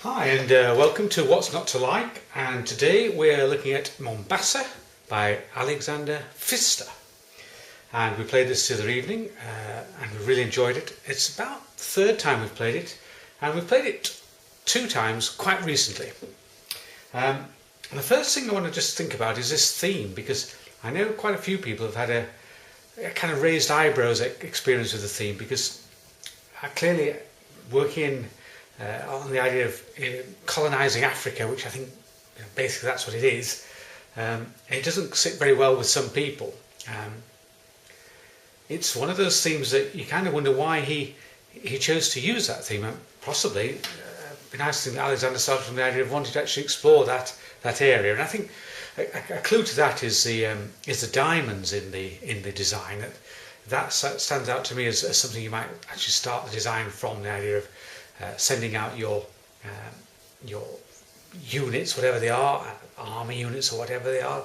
Hi and welcome to What's Not to Like, and today we're looking at Mombasa by Alexander Pfister, and we played this the other evening and we really enjoyed it. It's about the third time we've played it, and we've played it two times quite recently. And the first thing I want to just think about is this theme, because I know quite a few people have had a kind of raised eyebrows experience with the theme, because clearly working on the idea of colonising Africa, which I think basically that's what it is, it doesn't sit very well with some people. It's one of those themes that you kind of wonder why he chose to use that theme. And possibly it'd be nice to think that Alexander started from the idea of wanting to actually explore that area. And I think a clue to that is the diamonds in the design. That stands out to me as something you might actually start the design from, the idea of sending out your units, whatever they are, army units or whatever they are,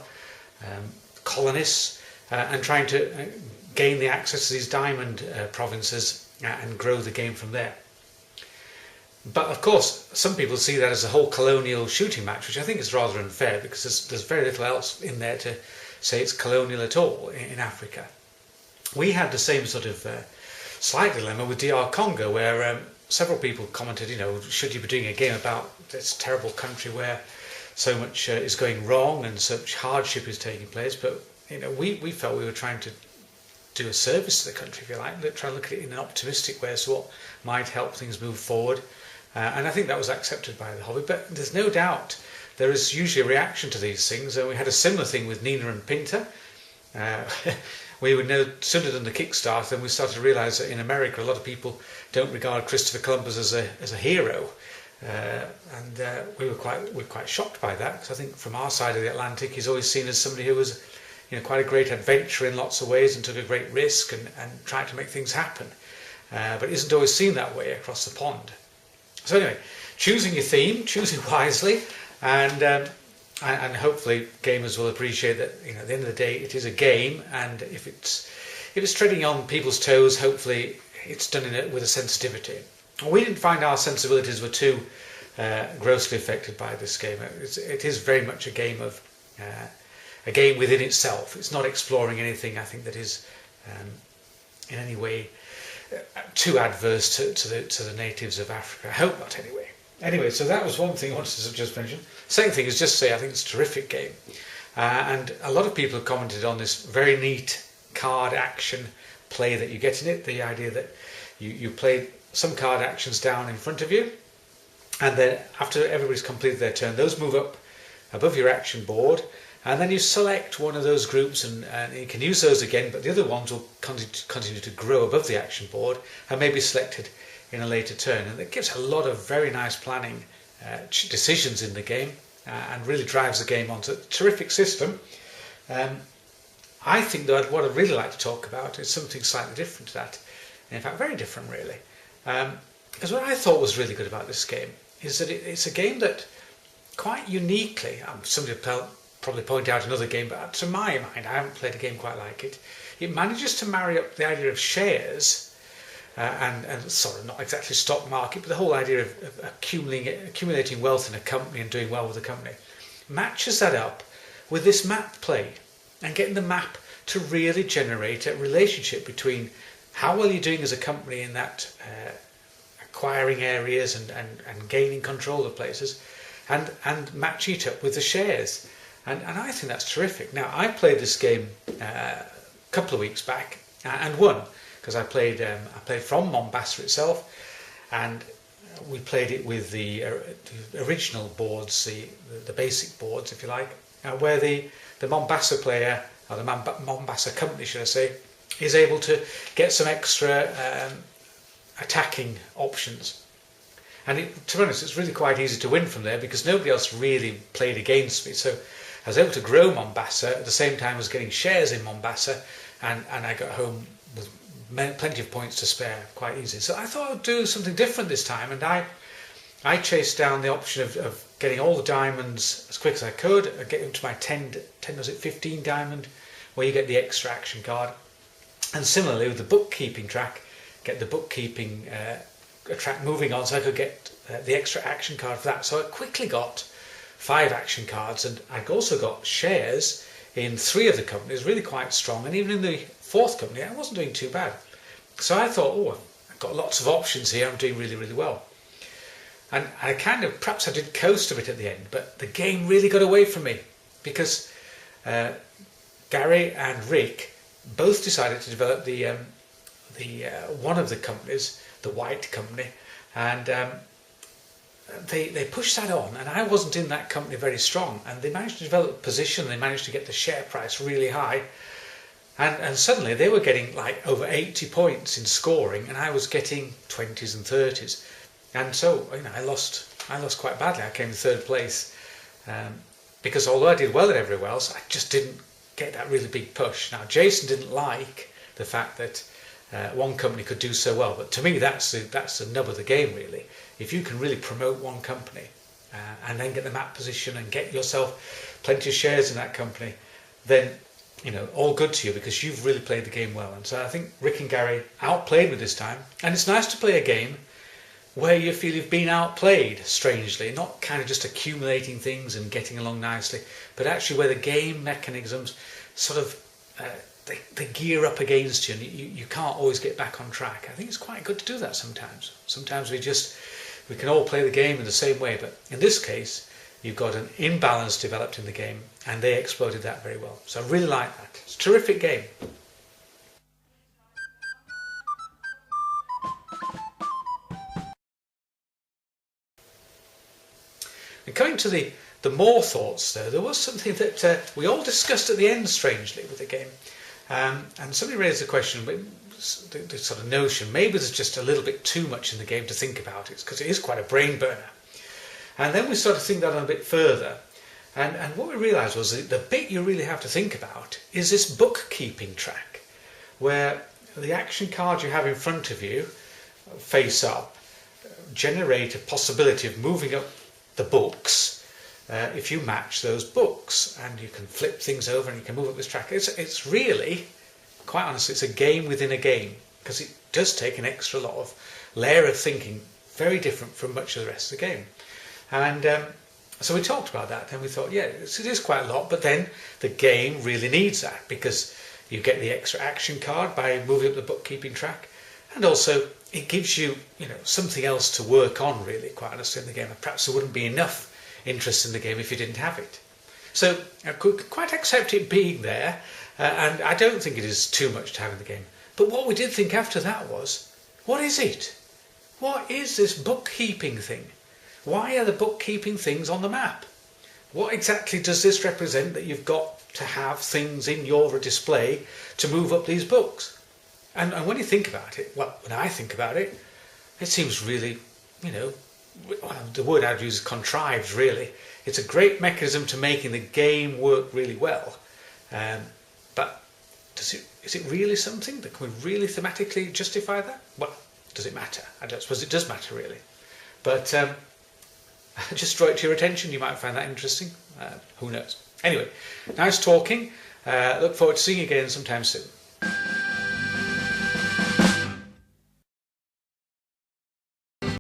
colonists, and trying to gain the access to these diamond provinces and grow the game from there. But of course, some people see that as a whole colonial shooting match, which I think is rather unfair, because there's very little else in there to say it's colonial at all in Africa. We had the same sort of slight dilemma with DR Congo, where several people commented, should you be doing a game about this terrible country where so much is going wrong and such hardship is taking place? But we felt we were trying to do a service to the country, if you like, try to look at it in an optimistic way as to what might help things move forward. And I think that was accepted by the hobby. But there's no doubt there is usually a reaction to these things. We had a similar thing with Nina and Pinter. We were no sooner than the Kickstarter, and we started to realise that in America a lot of people don't regard Christopher Columbus as a hero, and we were quite shocked by that, because I think from our side of the Atlantic he's always seen as somebody who was quite a great adventurer in lots of ways and took a great risk and tried to make things happen, but isn't always seen that way across the pond. So anyway, choosing your theme, choosing wisely, and hopefully gamers will appreciate that at the end of the day it is a game, and if it's treading on people's toes, hopefully it's done with a sensitivity. We didn't find our sensibilities were too grossly affected by this game. It is very much a game within itself. It's not exploring anything, I think, that is in any way too adverse to the natives of Africa. I hope not, anyway. Anyway, so that was one thing I wanted to just mention. Second thing is just say I think it's a terrific game. And a lot of people have commented on this very neat card action play that you get in it. The idea that you play some card actions down in front of you, and then after everybody's completed their turn, those move up above your action board, and then you select one of those groups and you can use those again, but the other ones will continue to grow above the action board and may be selected in a later turn. And it gives a lot of very nice planning decisions in the game, and really drives the game onto a terrific system. I think that what I'd really like to talk about is something slightly different to that. In fact, very different really. Because what I thought was really good about this game is that it's a game that quite uniquely, somebody will probably point out another game, but to my mind, I haven't played a game quite like it. It manages to marry up the idea of shares and sort of not exactly stock market, but the whole idea of accumulating wealth in a company and doing well with the company, matches that up with this map play and getting the map to really generate a relationship between how well you're doing as a company in that acquiring areas and gaining control of places, and match it up with the shares. And I think that's terrific. Now, I played this game a couple of weeks back and won, because I played from Mombasa itself, and we played it with the original boards, the basic boards, if you like, where the Mombasa player, or the Mombasa company, should I say, is able to get some extra attacking options. And to be honest, it's really quite easy to win from there, because nobody else really played against me. So I was able to grow Mombasa at the same time as getting shares in Mombasa, and I got home with plenty of points to spare quite easy. So I thought I'd do something different this time, and I chased down the option of getting all the diamonds as quick as I could, getting to my 15 diamond, where you get the extra action card. And similarly with the bookkeeping track, get the bookkeeping attract moving on, so I could get the extra action card for that. So I quickly got 5 action cards, and I also got shares in 3 of the companies, really quite strong, and even in the 4th company I wasn't doing too bad. So I thought, oh, I've got lots of options here, I'm doing really, really well. And I perhaps I did coast a bit at the end, but the game really got away from me, because Gary and Rick both decided to develop the one of the companies, the White Company, and they pushed that on, and I wasn't in that company very strong, and they managed to develop a position, they managed to get the share price really high, and suddenly they were getting like over 80 points in scoring, and I was getting 20s and 30s, and so I lost quite badly. I came in 3rd place, because although I did well at everywhere else, I just didn't get that really big push. Now Jason didn't like the fact that one company could do so well, but to me that's the nub of the game, really. If you can really promote one company and then get the map position and get yourself plenty of shares in that company, then all good to you, because you've really played the game well. And so I think Rick and Gary outplayed me this time, and it's nice to play a game where you feel you've been outplayed, strangely, not kind of just accumulating things and getting along nicely, but actually where the game mechanisms sort of they gear up against you, and you can't always get back on track. I think it's quite good to do that sometimes. Sometimes we can all play the game in the same way, but in this case you've got an imbalance developed in the game, and they exploited that very well. So I really like that. It's a terrific game. And coming to the more thoughts, though, there was something that we all discussed at the end, strangely, with the game. And somebody raised the question, the sort of notion, maybe there's just a little bit too much in the game to think about it, because it is quite a brain burner. And then we started to think that on a bit further. And what we realised was that the bit you really have to think about is this bookkeeping track, where the action cards you have in front of you, face up, generate a possibility of moving up the books if you match those books, and you can flip things over and you can move up this track. It's really, quite honestly, it's a game within a game, because it does take an extra lot of layer of thinking, very different from much of the rest of the game. And so we talked about that, and we thought, yeah, it is quite a lot, but then the game really needs that, because you get the extra action card by moving up the bookkeeping track, and also it gives you, something else to work on, really, quite honestly, in the game. And perhaps there wouldn't be enough interest in the game if you didn't have it. So I could quite accept it being there, and I don't think it is too much to have in the game. But what we did think after that was, what is it? What is this bookkeeping thing? Why are the bookkeeping things on the map? What exactly does this represent, that you've got to have things in your display to move up these books? And when you think about it, well, when I think about it, it seems really, the word I'd use is contrived, really. It's a great mechanism to making the game work really well. But is it really something that can we really thematically justify that? Well, does it matter? I don't suppose it does matter, really. But just draw it to your attention. You might find that interesting. Who knows? Anyway, nice talking. Look forward to seeing you again sometime soon.